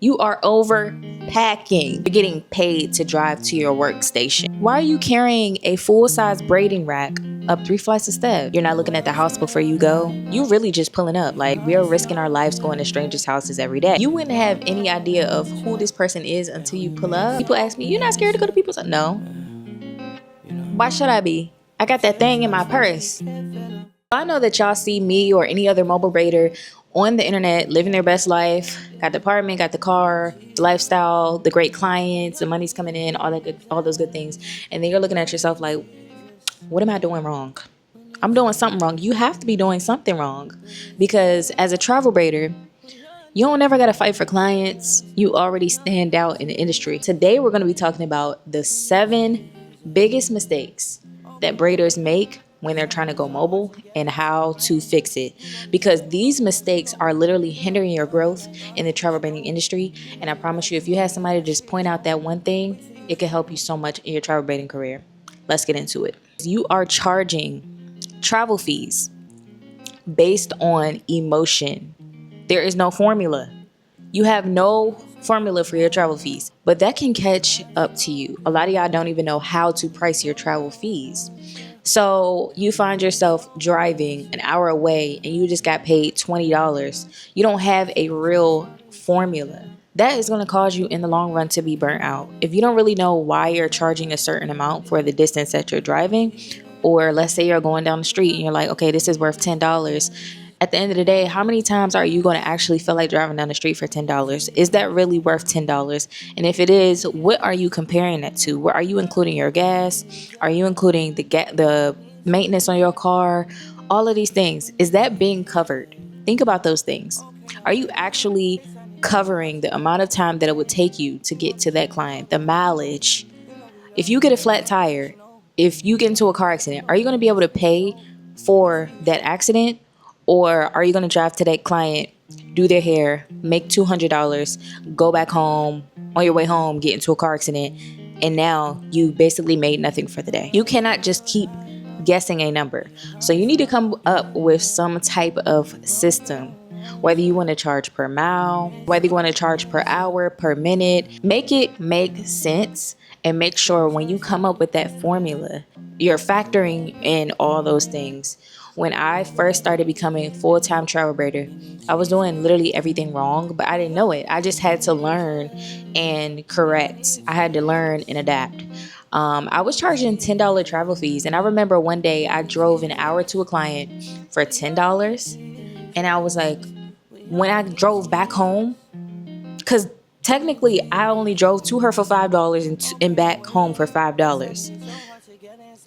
You are overpacking. You're getting paid to drive to your workstation. Why are you carrying a full-size braiding rack up 3 flights of steps? You're not looking at the house before you go. You really just pulling up. Like, we are risking our lives going to strangers' houses every day. You wouldn't have any idea of who this person is until you pull up. People ask me, "You're not scared to go to people's house?" No. Why should I be? I got that thing in my purse. I know that y'all see me or any other mobile braider on the internet living their best life, got the apartment, got the car, the lifestyle, the great clients, the money's coming in, all those good things. And then you're looking at yourself like, what am I doing wrong? I'm doing something wrong. You have to be doing something wrong, because as a travel braider, you don't never got to fight for clients. You already stand out in the industry. Today, we're going to be talking about the 7 biggest mistakes that braiders make when they're trying to go mobile and how to fix it, because these mistakes are literally hindering your growth in the travel braiding industry. And I promise you, if you have somebody to just point out that one thing, it can help you so much in your travel braiding career. Let's get into it. You are charging travel fees based on emotion. There is no formula. You have no formula for your travel fees, but that can catch up to you. A lot of y'all don't even know how to price your travel fees. So you find yourself driving an hour away and you just got paid $20. You don't have a real formula. That is going to cause you in the long run to be burnt out. If you don't really know why you're charging a certain amount for the distance that you're driving, or let's say you're going down the street and you're like, okay, this is worth $10. At the end of the day, how many times are you going to actually feel like driving down the street for $10? Is that really worth $10? And if it is, what are you comparing that to? Where are you including your gas? Are you including the maintenance on your car? All of these things. Is that being covered? Think about those things. Are you actually covering the amount of time that it would take you to get to that client? The mileage. If you get a flat tire, if you get into a car accident, are you going to be able to pay for that accident? Or are you going to drive to that client, do their hair, make $200, go back home, on your way home, get into a car accident, and now you basically made nothing for the day? You cannot just keep guessing a number. So you need to come up with some type of system, whether you want to charge per mile, whether you want to charge per hour, per minute. Make it make sense, and make sure when you come up with that formula, you're factoring in all those things. When I first started becoming full-time travel braider, I was doing literally everything wrong, but I didn't know it. I just had to learn and correct. I had to learn and adapt. I was charging $10 travel fees, and I remember one day I drove an hour to a client for $10, and I was like, when I drove back home, because technically I only drove to her for $5 and back home for $5.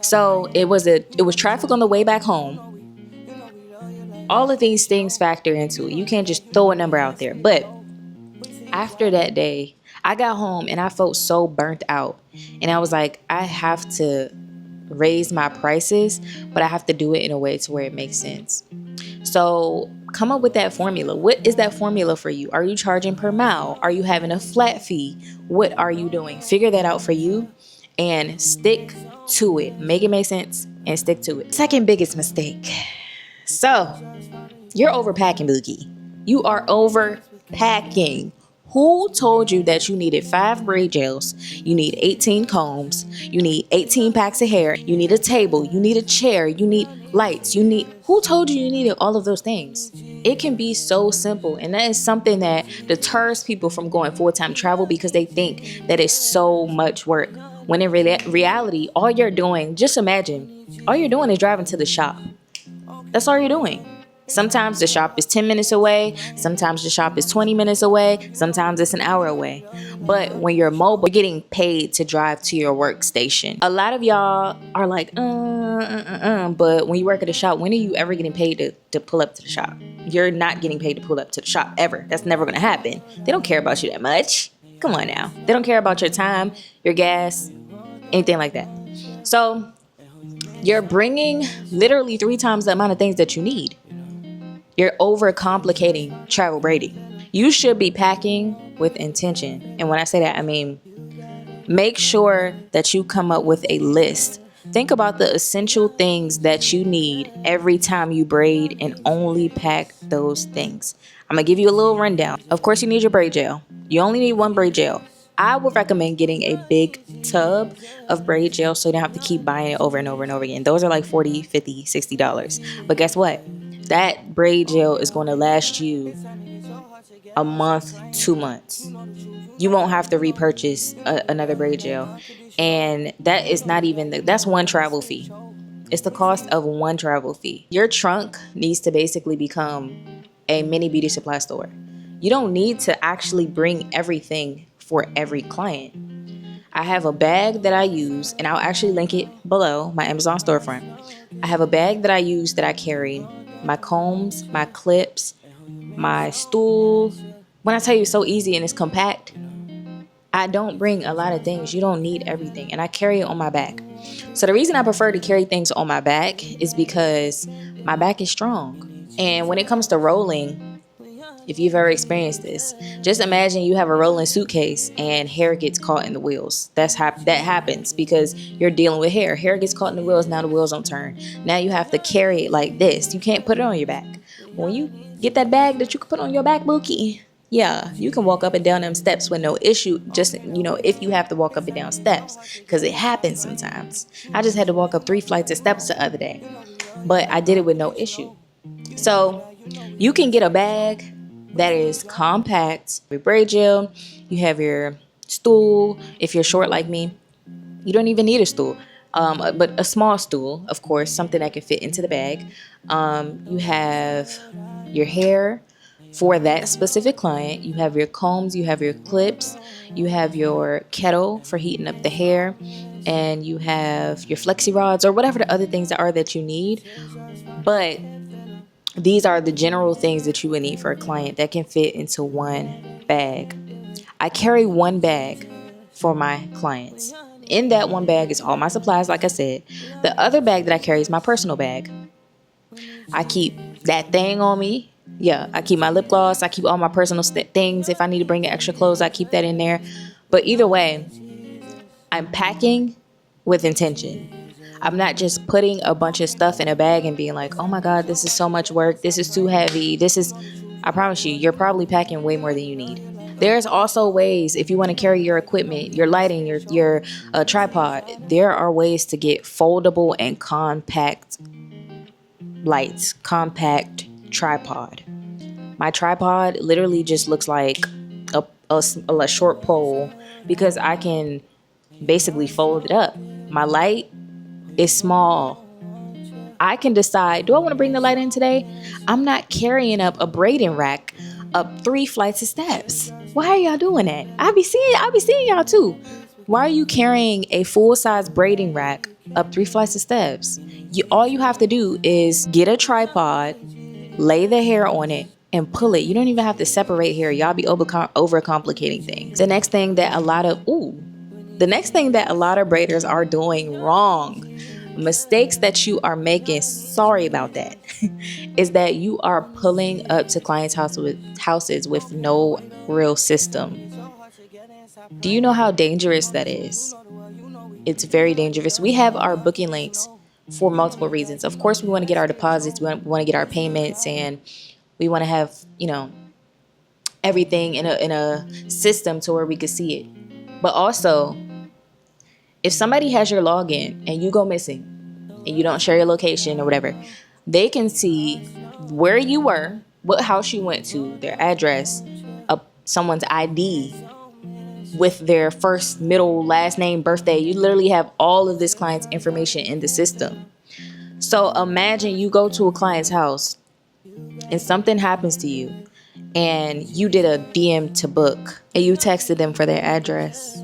So it was traffic on the way back home. All of these things factor into it. You can't just throw a number out there. But after that day, I got home and I felt so burnt out. And I was like, I have to raise my prices, but I have to do it in a way to where it makes sense. So come up with that formula. What is that formula for you? Are you charging per mile? Are you having a flat fee? What are you doing? Figure that out for you and stick to it. Make it make sense and stick to it. Second biggest mistake. So you're overpacking, Boogie. You are overpacking. Who told you that you needed 5 braid gels? You need 18 combs. You need 18 packs of hair. You need a table. You need a chair. You need lights. Who told you needed all of those things? It can be so simple. And that is something that deters people from going full-time travel, because they think that it's so much work. When in reality, all you're doing, just imagine, all you're doing is driving to the shop. That's all you're doing. Sometimes the shop is 10 minutes away. Sometimes the shop is 20 minutes away. Sometimes it's an hour away. But when you're mobile, you're getting paid to drive to your workstation. A lot of y'all are like, but when you work at a shop, when are you ever getting paid to pull up to the shop? You're not getting paid to pull up to the shop ever. That's never going to happen. They don't care about you that much. Come on now. They don't care about your time, your gas, anything like that. So you're bringing literally 3 times the amount of things that you need. You're overcomplicating travel braiding. You should be packing with intention. And when I say that, I mean, make sure that you come up with a list. Think about the essential things that you need every time you braid and only pack those things. I'm gonna give you a little rundown. Of course, you need your braid gel. You only need one braid gel. I would recommend getting a big tub of braid gel so you don't have to keep buying it over and over and over again. Those are like $40, $50, $60. But guess what? That braid gel is going to last you a month, 2 months. You won't have to repurchase another braid gel. And that is not even, that's one travel fee. It's the cost of one travel fee. Your trunk needs to basically become a mini beauty supply store. You don't need to actually bring everything for every client. I have a bag that I use, and I'll actually link it below my Amazon storefront. I have a bag that I use that I carry my combs, my clips, my stool. When I tell you it's so easy and it's compact, I don't bring a lot of things. You don't need everything, and I carry it on my back. So the reason I prefer to carry things on my back is because my back is strong. And when it comes to rolling, if you've ever experienced this, just imagine you have a rolling suitcase and hair gets caught in the wheels. That happens because you're dealing with hair. Hair gets caught in the wheels. Now the wheels don't turn. Now you have to carry it like this. You can't put it on your back. When you get that bag that you can put on your back, Bookie, yeah, you can walk up and down them steps with no issue. Just, if you have to walk up and down steps, because it happens sometimes. I just had to walk up 3 flights of steps the other day, but I did it with no issue. So you can get a bag that is compact with braid gel. You have your stool. If you're short like me, you don't even need a stool, but a small stool, of course, something that can fit into the bag. You have your hair for that specific client. You have your combs, you have your clips, you have your kettle for heating up the hair, and you have your flexi rods or whatever the other things that you need. But these are the general things that you would need for a client that can fit into one bag. I carry one bag for my clients. In that one bag is all my supplies, like I said. The other bag that I carry is my personal bag. I keep that thing on me. Yeah, I keep my lip gloss. I keep all my personal things. If I need to bring extra clothes, I keep that in there. But either way, I'm packing with intention. I'm not just putting a bunch of stuff in a bag and being like, oh my God, this is so much work. This is too heavy. I promise you're probably packing way more than you need. There's also ways, if you want to carry your equipment, your lighting, your tripod, there are ways to get foldable and compact lights, compact tripod. My tripod literally just looks like a short pole because I can basically fold it up. My light is small. I can decide, do I want to bring the light in today? I'm not carrying up a braiding rack up 3 flights of steps. Why are y'all doing that? I be seeing y'all too. Why are you carrying a full-size braiding rack up 3 flights of steps? All you have to do is get a tripod, lay the hair on it, and pull it. You don't even have to separate hair. Y'all be overcomplicating things. The next thing that a lot of braiders are doing wrong, mistakes that you are making, sorry about that, is that you are pulling up to clients' houses with no real system. Do you know how dangerous that is? It's very dangerous. We have our booking links for multiple reasons. Of course, we want to get our deposits, we want to get our payments, and we want to have, everything in a system to where we could see it. But also, if somebody has your login and you go missing and you don't share your location or whatever, they can see where you were, what house you went to, their address, someone's ID with their first, middle, last name, birthday. You literally have all of this client's information in the system. So imagine you go to a client's house and something happens to you and you did a DM to book and you texted them for their address.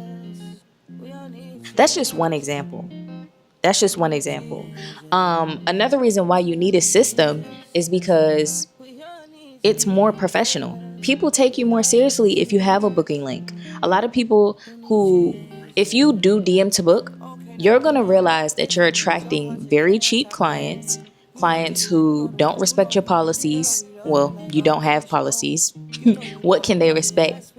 That's just one example. Another reason why you need a system is because it's more professional. People take you more seriously if you have a booking link. A lot of people if you do DM to book, you're going to realize that you're attracting very cheap clients who don't respect your policies. Well, you don't have policies. What can they respect?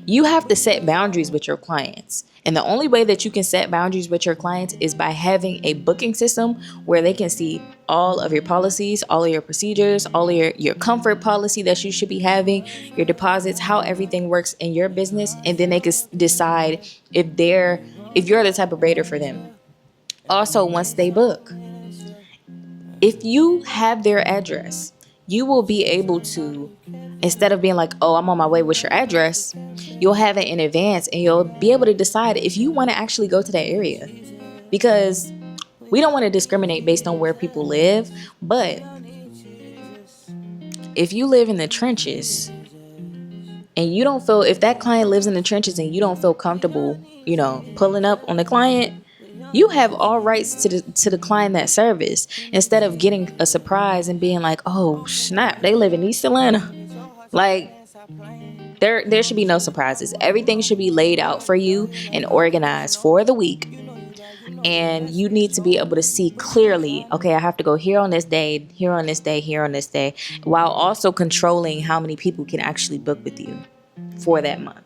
You have to set boundaries with your clients. And the only way that you can set boundaries with your clients is by having a booking system where they can see all of your policies, all of your procedures, all of your comfort policy that you should be having, your deposits, how everything works in your business. And then they can decide if you're the type of braider for them. Also, once they book, if you have their address, you will be able to, instead of being like, oh, I'm on my way, what's your address? You'll have it in advance and you'll be able to decide if you want to actually go to that area. Because we don't want to discriminate based on where people live, but if you live in the trenches and you don't feel, if that client lives in the trenches and you don't feel comfortable, pulling up on the client, you have all rights to decline that service instead of getting a surprise and being like, oh snap, they live in East Atlanta. Like, there should be no surprises. Everything should be laid out for you and organized for the week. And you need to be able to see clearly, okay, I have to go here on this day, here on this day, here on this day, while also controlling how many people can actually book with you for that month.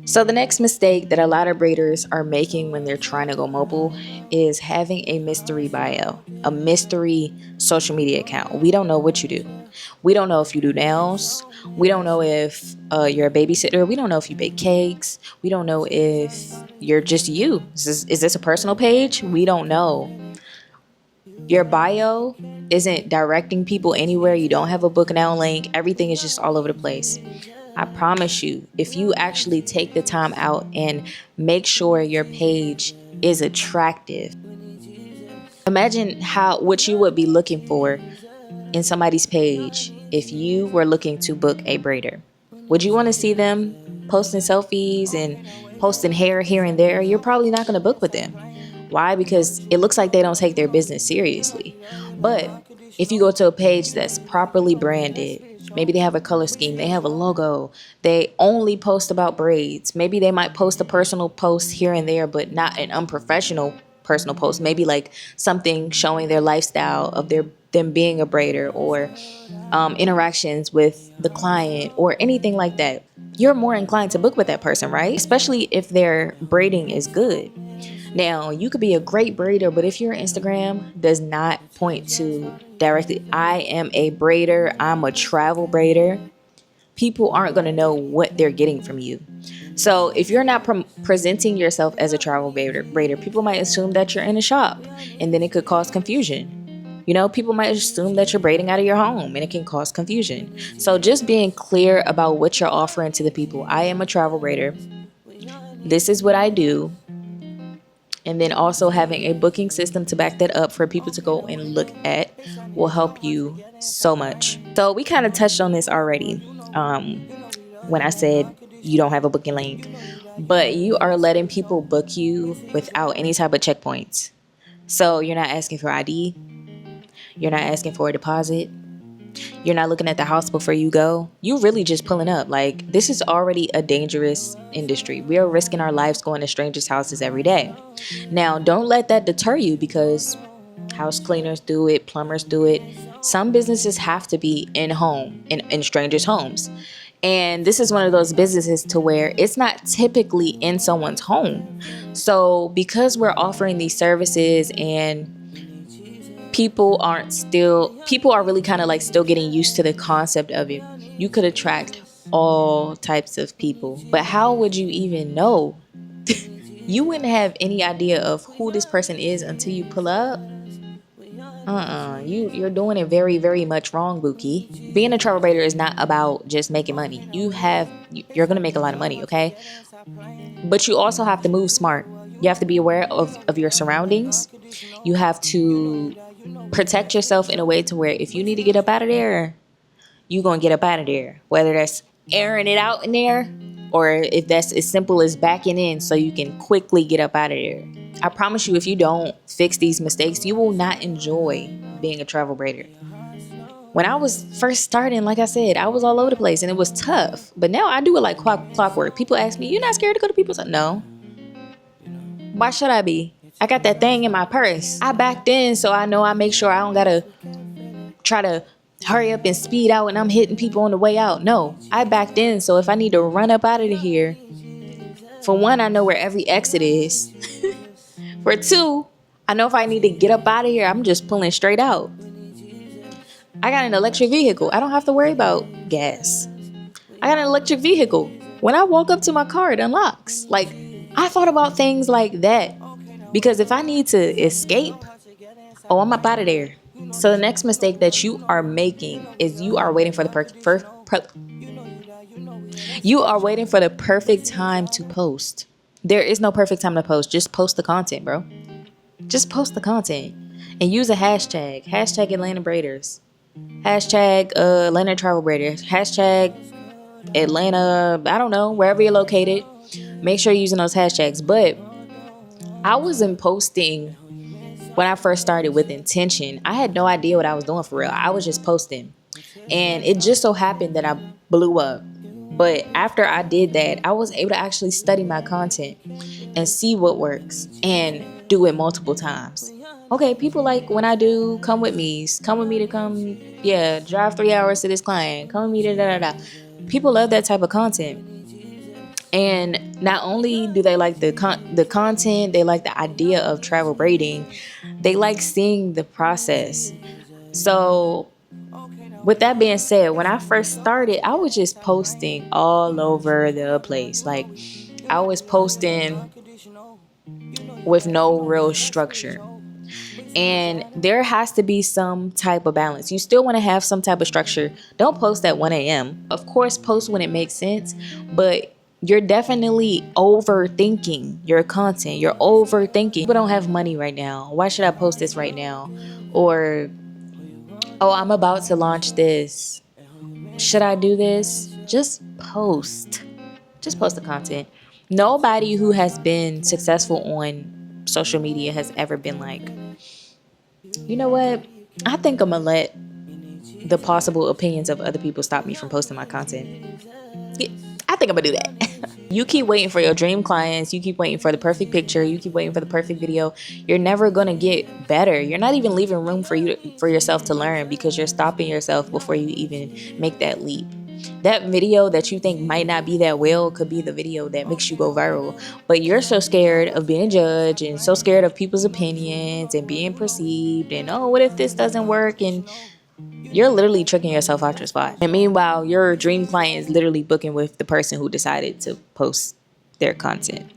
So the next mistake that a lot of braiders are making when they're trying to go mobile is having a mystery bio, a mystery social media account. We don't know what you do. We don't know if you do nails. We don't know if you're a babysitter. We don't know if you bake cakes. We don't know if you're just you. Is this a personal page? We don't know. Your bio isn't directing people anywhere. You don't have a book now link. Everything is just all over the place. I promise you, if you actually take the time out and make sure your page is attractive, imagine what you would be looking for in somebody's page if you were looking to book a braider. Would you want to see them posting selfies and posting hair here and there? You're probably not going to book with them. Why? Because it looks like they don't take their business seriously. But if you go to a page that's properly branded, maybe they have a color scheme, they have a logo, they only post about braids. Maybe they might post a personal post here and there, but not an unprofessional personal post. Maybe like something showing their lifestyle of them being a braider, or interactions with the client, or anything like that. You're more inclined to book with that person, right? Especially if their braiding is good. Now, you could be a great braider, but if your Instagram does not point to directly, I am a braider, I'm a travel braider, people aren't going to know what they're getting from you. So if you're not presenting yourself as a travel braider, people might assume that you're in a shop, and then it could cause confusion. People might assume that you're braiding out of your home, and it can cause confusion. So just being clear about what you're offering to the people. I am a travel braider. This is what I do. And then also having a booking system to back that up for people to go and look at will help you so much. So we kind of touched on this already when I said you don't have a booking link, but you are letting people book you without any type of checkpoints. So you're not asking for ID. You're not asking for a deposit. You're not looking at the house before you go. You really just pulling up. Like, this is already a dangerous industry. We are risking our lives going to strangers' houses every day. Now, don't let that deter you, because house cleaners do it, plumbers do it. Some businesses have to be in strangers' homes. And this is one of those businesses to where it's not typically in someone's home. So because we're offering these services and people are really kind of like still getting used to the concept of it, you could attract all types of people. But how would you even know? You wouldn't have any idea of who this person is until you pull up. You're doing it very, very much wrong, Bookie. Being a travel braider is not about just making money. You're gonna make a lot of money, okay? But you also have to move smart. You have to be aware of your surroundings. You have to protect yourself in a way to where if you need to get up out of there, you're gonna get up out of there. Whether that's airing it out in there, or if that's as simple as backing in so you can quickly get up out of there. I promise you, if you don't fix these mistakes, you will not enjoy being a travel braider. When I was first starting, like I said, I was all over the place and it was tough. But now I do it like clockwork. People ask me, "You're not scared to go to people's house?" No. Why should I be? I got that thing in my purse. I backed in, so I know I make sure I don't gotta try to hurry up and speed out and I'm hitting people on the way out. No, I backed in. So if I need to run up out of here, for one, I know where every exit is. For two, I know if I need to get up out of here, I'm just pulling straight out. I got an electric vehicle. I don't have to worry about gas. I got an electric vehicle. When I walk up to my car, it unlocks. Like, I thought about things like that. Because if I need to escape, oh, I'm up out of there. So the next mistake that you are making is you are waiting for the perfect time to post. There is no perfect time to post. Just post the content, bro. Just post the content and use a hashtag. Hashtag Atlanta Braiders. Hashtag Atlanta Travel Braiders. Hashtag Atlanta, I don't know, wherever you're located. Make sure you're using those hashtags. But I wasn't posting when I first started with intention. I had no idea what I was doing for real. I was just posting. And it just so happened that I blew up. But after I did that, I was able to actually study my content and see what works and do it multiple times. Okay, people like when I do come with me to come, yeah, drive 3 hours to this client, come with me to da da da. People love that type of content. And not only do they like the content, they like the idea of travel braiding, they like seeing the process. So with that being said, when I first started, I was just posting all over the place. Like, I was posting with no real structure. And there has to be some type of balance. You still want to have some type of structure. Don't post at 1 a.m. Of course, post when it makes sense, but you're definitely overthinking your content. You're overthinking. People don't have money right now. Why should I post this right now? Or, oh, I'm about to launch this. Should I do this? Just post. Just post the content. Nobody who has been successful on social media has ever been like, you know what? I think I'm going to let the possible opinions of other people stop me from posting my content. Yeah, I think I'm going to do that. You keep waiting for your dream clients. You keep waiting for the perfect picture. You keep waiting for the perfect video. You're never going to get better. You're not even leaving room for yourself to learn because you're stopping yourself before you even make that leap. That video that you think might not be that well could be the video that makes you go viral. But you're so scared of being judged and so scared of people's opinions and being perceived and, oh, what if this doesn't work? And you're literally tricking yourself out your spot. And meanwhile, your dream client is literally booking with the person who decided to post their content.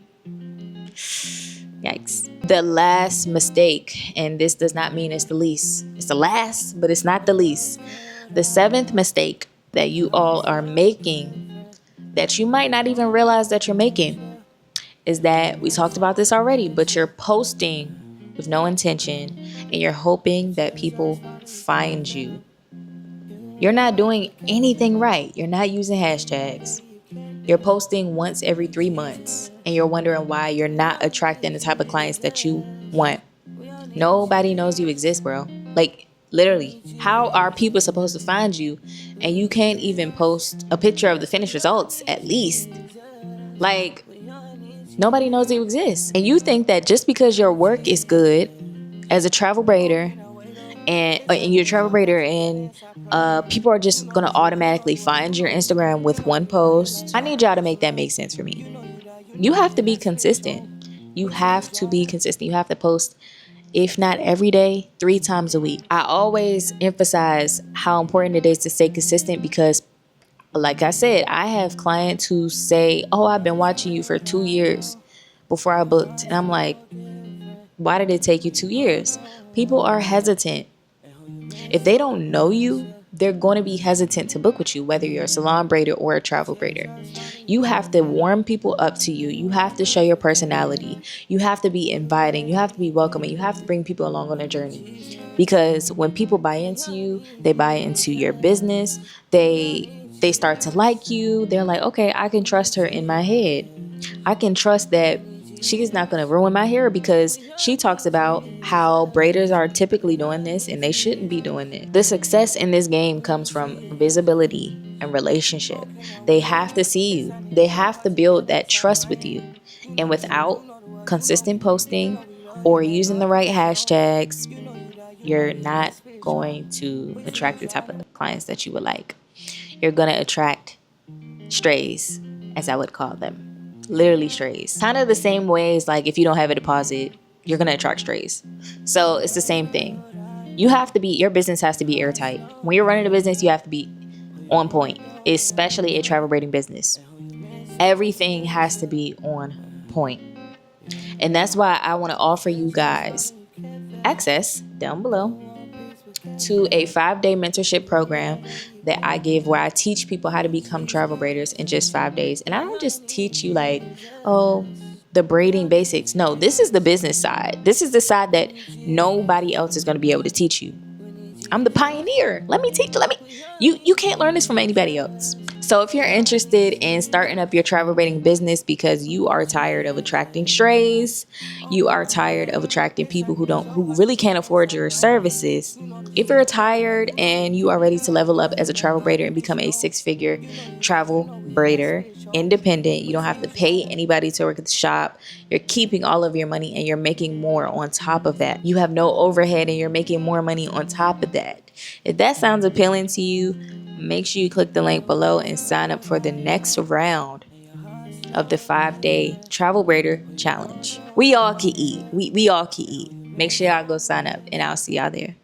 Yikes. The last mistake, and this does not mean it's the least. It's the last, but it's not the least. The seventh mistake that you all are making that you might not even realize that you're making is that we talked about this already, but you're posting with no intention and you're hoping that people find you. You're not doing anything right. You're not using hashtags. You're posting once every 3 months and you're wondering why you're not attracting the type of clients that you want. Nobody knows you exist, bro. Like, literally, how are people supposed to find you and you can't even post a picture of the finished results at least? Like, nobody knows you exist. And you think that just because your work is good as a travel braider and you're a travel braider and people are just going to automatically find your Instagram with one post. I need y'all to make that make sense for me. You have to be consistent. You have to be consistent. You have to post, if not every day, 3 times a week. I always emphasize how important it is to stay consistent because, like I said, I have clients who say, oh, I've been watching you for 2 years before I booked. And I'm like, why did it take you 2 years? People are hesitant. If they don't know you, they're going to be hesitant to book with you, whether you're a salon braider or a travel braider. You have to warm people up to you. You have to show your personality. You have to be inviting. You have to be welcoming. You have to bring people along on a journey. Because when people buy into you, they buy into your business. They start to like you. They're like, okay, I can trust her in my head. I can trust that she's not going to ruin my hair because she talks about how braiders are typically doing this and they shouldn't be doing it. The success in this game comes from visibility and relationship. They have to see you. They have to build that trust with you. And without consistent posting or using the right hashtags, you're not going to attract the type of clients that you would like. You're going to attract strays, as I would call them. Literally strays. Kind of the same way as like if you don't have a deposit, you're going to attract strays. So it's the same thing. Your business has to be airtight. When you're running a business, you have to be on point, especially a travel braiding business. Everything has to be on point. And that's why I want to offer you guys access down below to a 5-day mentorship program that I give, where I teach people how to become travel braiders in just 5 days. And I don't just teach you like, oh, the braiding basics. No, this is the business side. This is the side that nobody else is going to be able to teach you. I'm the pioneer. Let me teach you. You can't learn this from anybody else. So if you're interested in starting up your travel braiding business because you are tired of attracting strays, you are tired of attracting people who really can't afford your services. If you're tired and you are ready to level up as a travel braider and become a 6-figure travel braider, independent, you don't have to pay anybody to work at the shop. You're keeping all of your money and you're making more on top of that. You have no overhead and you're making more money on top of that. If that sounds appealing to you, make sure you click the link below and sign up for the next round of the 5-day travel braider challenge. We all can eat. We all can eat. Make sure y'all go sign up and I'll see y'all there.